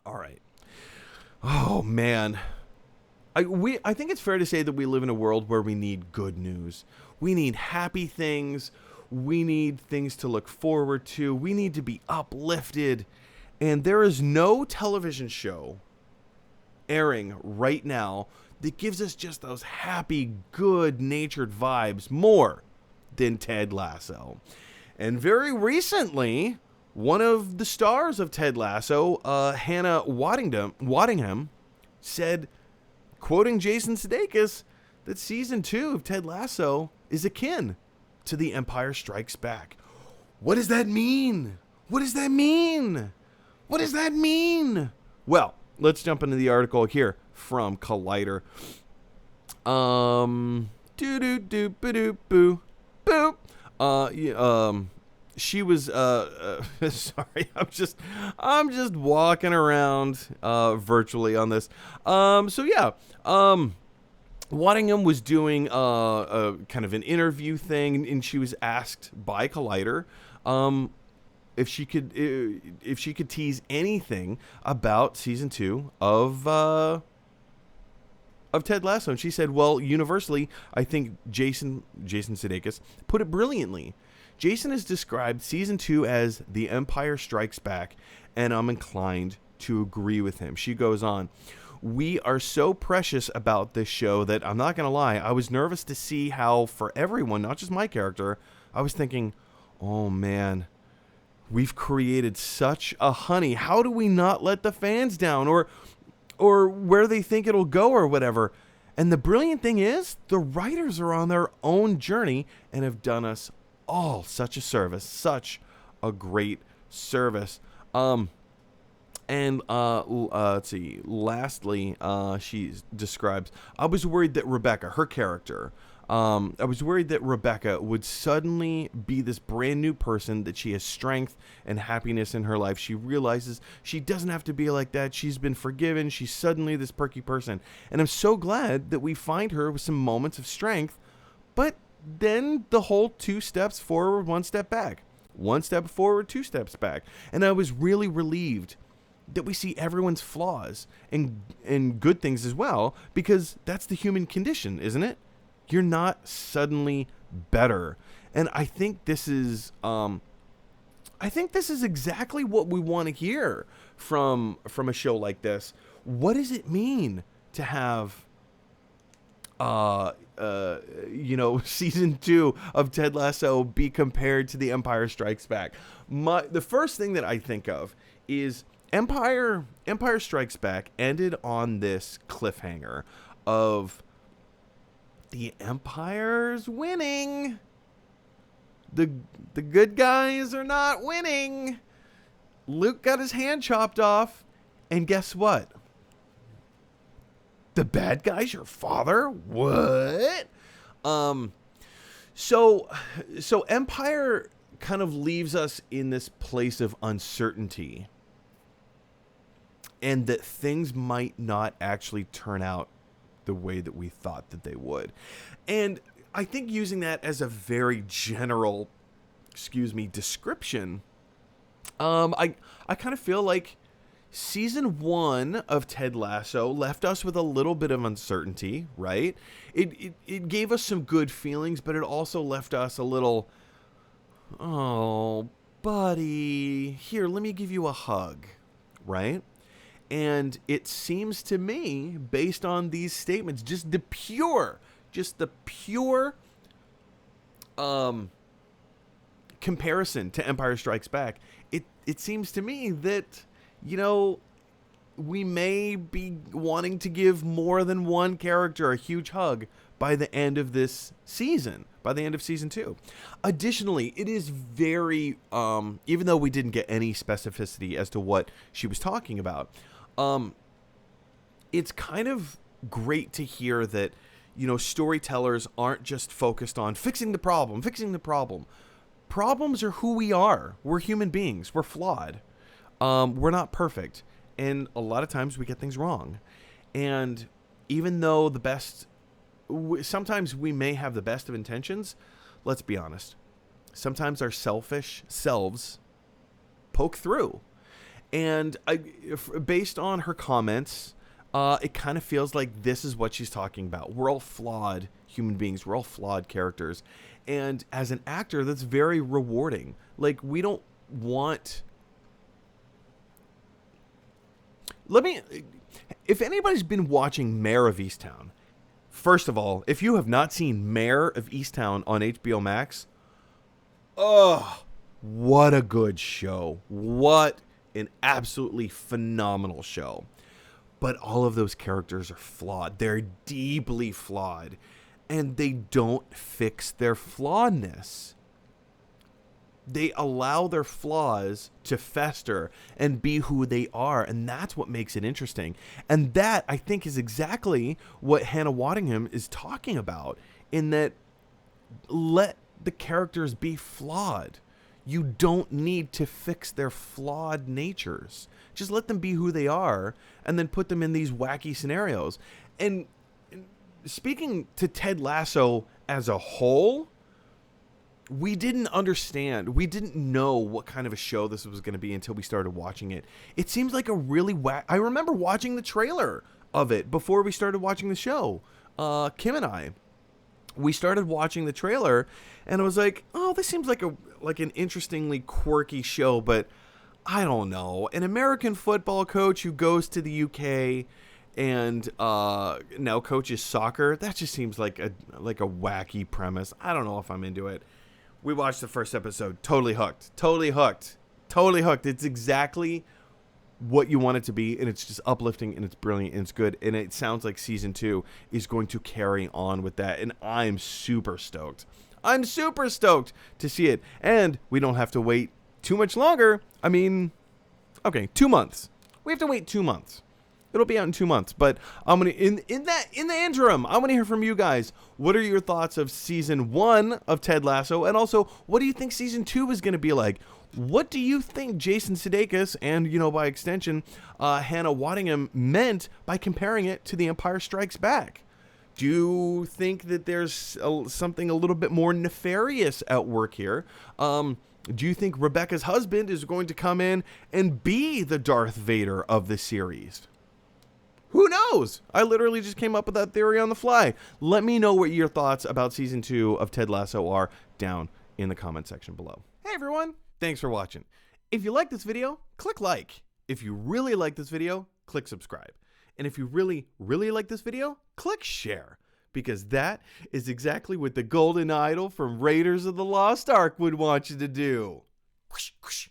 All right. Oh man. I think it's fair to say that we live in a world where we need good news. We need happy things. We need things to look forward to. We need to be uplifted. And there is no television show airing right now that gives us just those happy, good-natured vibes more than Ted Lasso. And very recently, one of the stars of Ted Lasso, Hannah Waddingham, said, quoting Jason Sudeikis, that season 2 of Ted Lasso is akin to The Empire Strikes Back. What does that mean? What does that mean? What does that mean? Well, let's jump into the article here from Collider. She was sorry, I'm just walking around virtually on this. Waddingham was doing a kind of an interview thing, and she was asked by Collider if she could tease anything about season 2 of Ted Lasso, and she said, "Well, universally, I think Jason Sudeikis put it brilliantly. Jason has described season 2 as The Empire Strikes Back, and I'm inclined to agree with him." She goes on, "We are so precious about this show that I'm not going to lie, I was nervous to see how, for everyone, not just my character, I was thinking, oh man, we've created such a honey. How do we not let the fans down or where they think it'll go or whatever?" And the brilliant thing is, the writers are on their own journey and have done us all such a service, such a great service. Let's see. Lastly, she describes, "I was worried that Rebecca, her character, I was worried that Rebecca would suddenly be this brand new person, that she has strength and happiness in her life. She realizes she doesn't have to be like that. She's been forgiven. She's suddenly this perky person. And I'm so glad that we find her with some moments of strength, but then the whole 2 steps forward, 1 step back. 1 step forward, 2 steps back. And I was really relieved that we see everyone's flaws and good things as well, because that's the human condition, isn't it? You're not suddenly better." And I think this is exactly what we want to hear from a show like this. What does it mean to have season 2 of Ted Lasso be compared to The Empire Strikes Back? The first thing that I think of is Empire Strikes Back ended on this cliffhanger of the Empire's winning. The good guys are not winning. Luke got his hand chopped off, and guess what? The bad guy's your father? What? So Empire kind of leaves us in this place of uncertainty, and that things might not actually turn out the way that we thought that they would. And I think using that as a very general, description, I kind of feel like season 1 of Ted Lasso left us with a little bit of uncertainty, right? It gave us some good feelings, but it also left us a little, oh, buddy, here, let me give you a hug, right? And it seems to me, based on these statements, just the pure comparison to Empire Strikes Back, it seems to me that, we may be wanting to give more than one character a huge hug by the end of this season, by the end of season 2. Additionally, it is very, even though we didn't get any specificity as to what she was talking about, it's kind of great to hear that, storytellers aren't just focused on fixing the problem. Problems are who we are. We're human beings. We're flawed. We're not perfect. And a lot of times we get things wrong. And even though sometimes we may have the best of intentions, let's be honest. Sometimes our selfish selves poke through. And based on her comments, it kind of feels like this is what she's talking about. We're all flawed human beings. We're all flawed characters. And as an actor, that's very rewarding. Like, we don't want... If anybody's been watching Mayor of Easttown, first of all, if you have not seen Mayor of Easttown on HBO Max, oh, what a good show. What an absolutely phenomenal show. But all of those characters are flawed. They're deeply flawed. And they don't fix their flawedness. They allow their flaws to fester and be who they are. And that's what makes it interesting. And that, I think, is exactly what Hannah Waddingham is talking about. In that, let the characters be flawed. You don't need to fix their flawed natures. Just let them be who they are and then put them in these wacky scenarios. And speaking to Ted Lasso as a whole, we didn't understand. We didn't know what kind of a show this was going to be until we started watching it. It seems like a really I remember watching the trailer of it before we started watching the show. Kim and I. We started watching the trailer, and I was like, "Oh, this seems like an interestingly quirky show." But I don't know. An American football coach who goes to the UK and now coaches soccer. That just seems like a wacky premise. I don't know if I'm into it. We watched the first episode. Totally hooked. Totally hooked. Totally hooked. It's exactly what you want it to be, and it's just uplifting, and it's brilliant, and it's good, and it sounds like season 2 is going to carry on with that, and I'm super stoked. I'm super stoked to see it, and we don't have to wait too much longer. I mean, okay, 2 months. We have to wait 2 months. It'll be out in 2 months, but I'm gonna in the interim, I want to hear from you guys. What are your thoughts of season 1 of Ted Lasso, and also what do you think season 2 is going to be like? What do you think Jason Sudeikis and, by extension, Hannah Waddingham meant by comparing it to The Empire Strikes Back? Do you think that there's something a little bit more nefarious at work here? Do you think Rebecca's husband is going to come in and be the Darth Vader of the series? Who knows? I literally just came up with that theory on the fly. Let me know what your thoughts about season 2 of Ted Lasso are down in the comment section below. Hey everyone, thanks for watching. If you like this video, click like. If you really like this video, click subscribe. And if you really, really like this video, click share. Because that is exactly what the golden idol from Raiders of the Lost Ark would want you to do. Whoosh, whoosh.